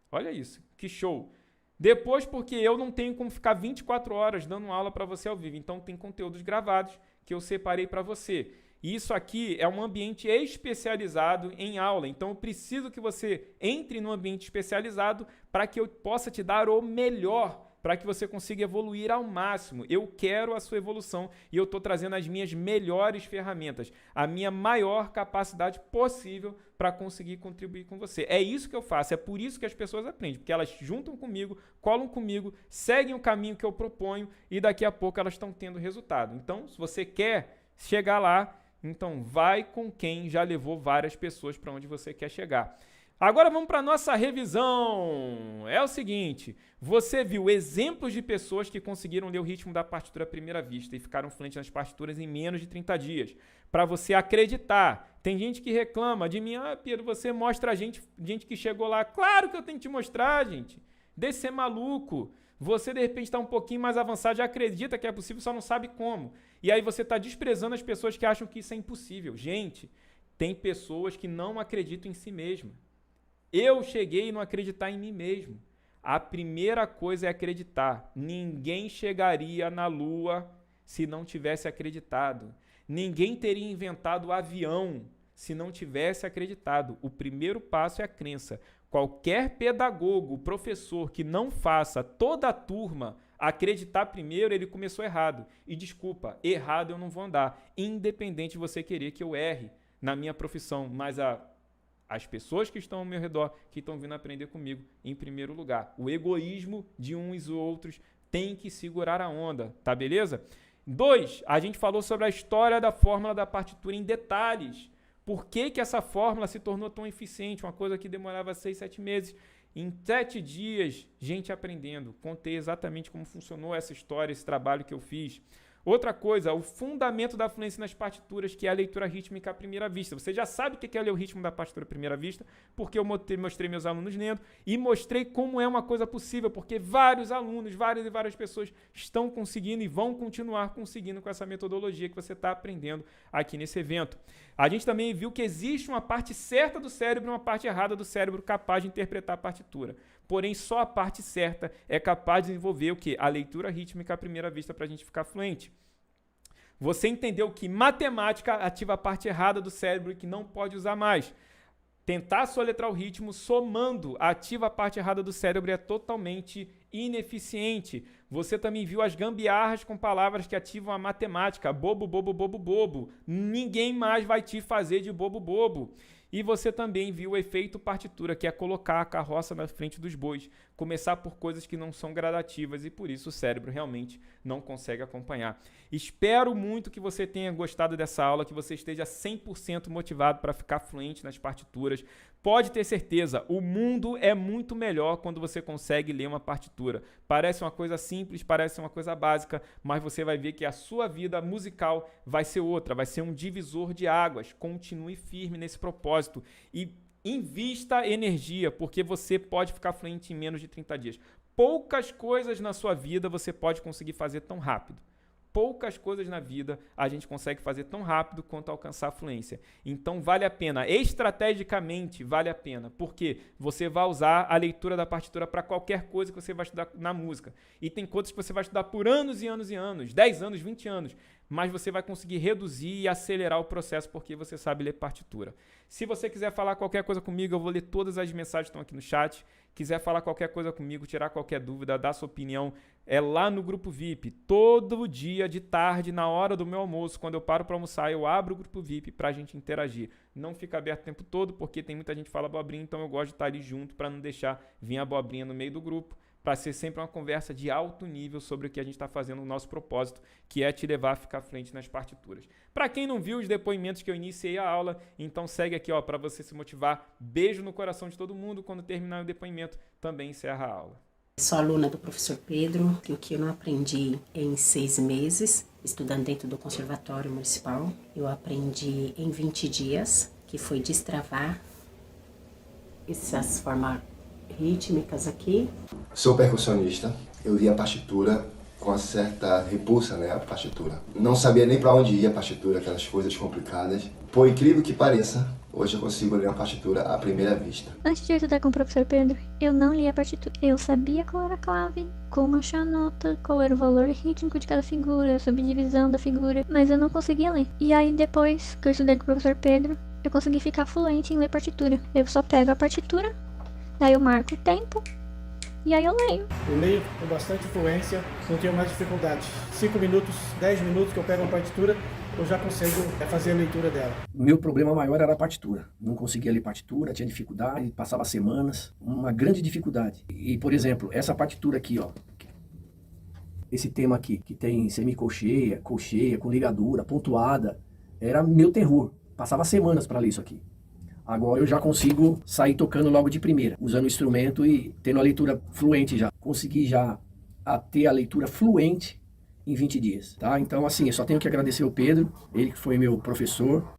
Olha isso, que show. Depois, porque eu não tenho como ficar 24 horas dando aula para você ao vivo. Então, tem conteúdos gravados que eu separei para você. E isso aqui é um ambiente especializado em aula. Então, eu preciso que você entre no ambiente especializado para que eu possa te dar o melhor, para que você consiga evoluir ao máximo. Eu quero a sua evolução e eu estou trazendo as minhas melhores ferramentas, a minha maior capacidade possível para conseguir contribuir com você. É isso que eu faço, é por isso que as pessoas aprendem, porque elas juntam comigo, colam comigo, seguem o caminho que eu proponho e daqui a pouco elas estão tendo resultado. Então, se você quer chegar lá, então vai com quem já levou várias pessoas para onde você quer chegar. Agora vamos para a nossa revisão. É o seguinte, você viu exemplos de pessoas que conseguiram ler o ritmo da partitura à primeira vista e ficaram fluentes nas partituras em menos de 30 dias. Para você acreditar. Tem gente que reclama de mim, Pedro, você mostra a gente que chegou lá. Claro que eu tenho que te mostrar, gente. Deixa de ser maluco. Você, de repente, está um pouquinho mais avançado, já acredita que é possível, só não sabe como. E aí você está desprezando as pessoas que acham que isso é impossível. Gente, tem pessoas que não acreditam em si mesmas. Eu cheguei a não acreditar em mim mesmo. A primeira coisa é acreditar. Ninguém chegaria na Lua se não tivesse acreditado. Ninguém teria inventado o avião se não tivesse acreditado. O primeiro passo é a crença. Qualquer pedagogo, professor que não faça toda a turma acreditar primeiro, ele começou errado. E desculpa, errado eu não vou andar. Independente de você querer que eu erre na minha profissão, mas as pessoas que estão ao meu redor, que estão vindo aprender comigo, em primeiro lugar. O egoísmo de uns e outros tem que segurar a onda, tá beleza? 2, a gente falou sobre a história da fórmula da partitura em detalhes. Por que que essa fórmula se tornou tão eficiente? Uma coisa que demorava 6, 7 meses. Em 7 dias, gente aprendendo. Contei exatamente como funcionou essa história, esse trabalho que eu fiz. Outra coisa, o fundamento da fluência nas partituras, que é a leitura rítmica à primeira vista. Você já sabe o que é ler o ritmo da partitura à primeira vista, porque eu mostrei meus alunos lendo e mostrei como é uma coisa possível, porque vários alunos, várias pessoas estão conseguindo e vão continuar conseguindo com essa metodologia que você está aprendendo aqui nesse evento. A gente também viu que existe uma parte certa do cérebro e uma parte errada do cérebro capaz de interpretar a partitura. Porém, só a parte certa é capaz de desenvolver o quê? A leitura rítmica à primeira vista para a gente ficar fluente. Você entendeu que matemática ativa a parte errada do cérebro e que não pode usar mais. Tentar soletrar o ritmo somando ativa a parte errada do cérebro é totalmente ineficiente. Você também viu as gambiarras com palavras que ativam a matemática. Bobo, bobo, bobo, bobo. Ninguém mais vai te fazer de bobo, bobo. E você também viu o efeito partitura, que é colocar a carroça na frente dos bois, começar por coisas que não são gradativas e por isso o cérebro realmente não consegue acompanhar. Espero muito que você tenha gostado dessa aula, que você esteja 100% motivado para ficar fluente nas partituras, Pode ter certeza, o mundo é muito melhor quando você consegue ler uma partitura. Parece uma coisa simples, parece uma coisa básica, mas você vai ver que a sua vida musical vai ser outra, vai ser um divisor de águas. Continue firme nesse propósito e invista energia, porque você pode ficar fluente em menos de 30 dias. Poucas coisas na sua vida você pode conseguir fazer tão rápido. Poucas coisas na vida a gente consegue fazer tão rápido quanto alcançar a fluência. Então vale a pena, estrategicamente vale a pena, porque você vai usar a leitura da partitura para qualquer coisa que você vai estudar na música. E tem coisas que você vai estudar por anos e anos e anos, 10 anos, 20 anos, mas você vai conseguir reduzir e acelerar o processo porque você sabe ler partitura. Se você quiser falar qualquer coisa comigo, eu vou ler todas as mensagens que estão aqui no chat. Quiser falar qualquer coisa comigo, tirar qualquer dúvida, dar sua opinião, é lá no grupo VIP. Todo dia de tarde, na hora do meu almoço, quando eu paro para almoçar, eu abro o grupo VIP para a gente interagir. Não fica aberto o tempo todo, porque tem muita gente que fala abobrinha, então eu gosto de estar ali junto para não deixar vir a abobrinha no meio do grupo, para ser sempre uma conversa de alto nível sobre o que a gente está fazendo no nosso propósito, que é te levar a ficar à frente nas partituras. Para quem não viu os depoimentos que eu iniciei a aula, então segue aqui para você se motivar. Beijo no coração de todo mundo. Quando terminar o depoimento, também encerra a aula. Sou aluna do professor Pedro, e o que eu não aprendi em 6 meses, estudando dentro do Conservatório Municipal, eu aprendi em 20 dias, que foi destravar essas formas rítmicas aqui. Sou percussionista, eu li a partitura com uma certa repulsa, né, a partitura. Não sabia nem para onde ia a partitura, aquelas coisas complicadas. Por incrível que pareça, hoje eu consigo ler uma partitura à primeira vista. Antes de eu estudar com o professor Pedro, eu não lia a partitura. Eu sabia qual era a clave, como achar a nota, qual era o valor rítmico de cada figura, a subdivisão da figura, mas eu não conseguia ler. E aí depois que eu estudei com o professor Pedro, eu consegui ficar fluente em ler partitura. Eu só pego a partitura, daí eu marco o tempo, e aí eu leio. Eu leio com bastante fluência, não tenho mais dificuldade. 5 minutos, 10 minutos que eu pego uma partitura, eu já consigo fazer a leitura dela. O meu problema maior era a partitura. Não conseguia ler partitura, tinha dificuldade, passava semanas, uma grande dificuldade. E, por exemplo, essa partitura aqui, ó, esse tema aqui, que tem semicolcheia, colcheia, com ligadura, pontuada, era meu terror. Passava semanas para ler isso aqui. Agora eu já consigo sair tocando logo de primeira, usando o instrumento e tendo a leitura fluente já. Consegui já ter a leitura fluente em 20 dias, tá? Então, assim, eu só tenho que agradecer ao Pedro, ele que foi meu professor,